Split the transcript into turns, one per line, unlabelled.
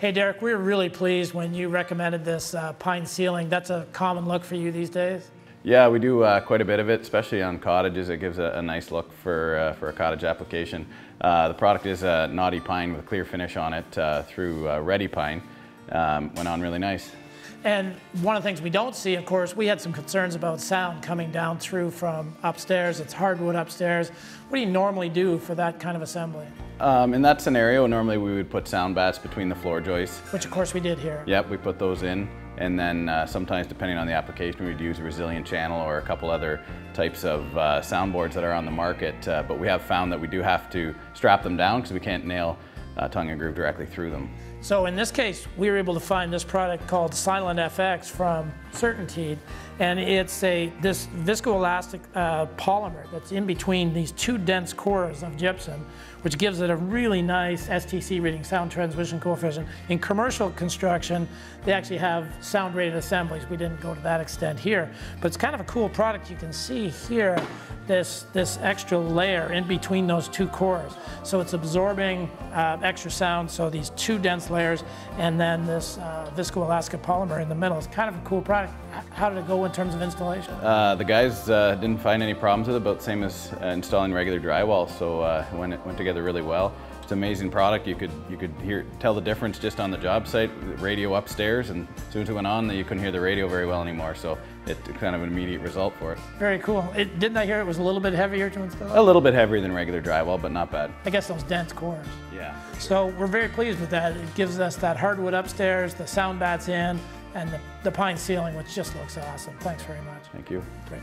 Hey Derek, we were really pleased when you recommended this pine ceiling. That's a common look for you these days?
Yeah, we do quite a bit of it, especially on cottages. It gives a nice look for a cottage application. The product is a knotty pine with a clear finish on it through Ready Pine. Went on really nice.
And one of the things we don't see, of course, we had some concerns about sound coming down through from upstairs. It's hardwood upstairs. What do you normally do for that kind of assembly?
In that scenario, normally we would put sound bats between the floor joists.
Which of course we did here.
Yep, we put those in. And then sometimes, depending on the application, we'd use a resilient channel or a couple other types of soundboards that are on the market. But we have found that we do have to strap them down because we can't nail tongue and groove directly through them.
So in this case, we were able to find this product called Silent FX from Certaineed, and it's this viscoelastic polymer that's in between these two dense cores of gypsum, which gives it a really nice STC reading, sound transmission coefficient. In commercial construction, they actually have sound rated assemblies. We didn't go to that extent here, but it's kind of a cool product. You can see here this extra layer in between those two cores. So it's absorbing extra sound, so these two dense layers, and then this viscoelastic polymer in the middle. It's kind of a cool product. How did it go in terms of installation?
The guys didn't find any problems with it, about the same as installing regular drywall, so it went together really well. It's an amazing product. You could tell the difference just on the job site. The radio upstairs, and as soon as it went on, you couldn't hear the radio very well anymore, so it's kind of an immediate result for it.
Very cool. Didn't I hear it was a little bit heavier to install?
A little bit heavier than regular drywall, but not bad.
I guess those dense cores.
Yeah.
So we're very pleased with that. It gives us that hardwood upstairs, the sound bats in, and the pine ceiling, which just looks awesome. Thanks very much.
Thank you.
Great.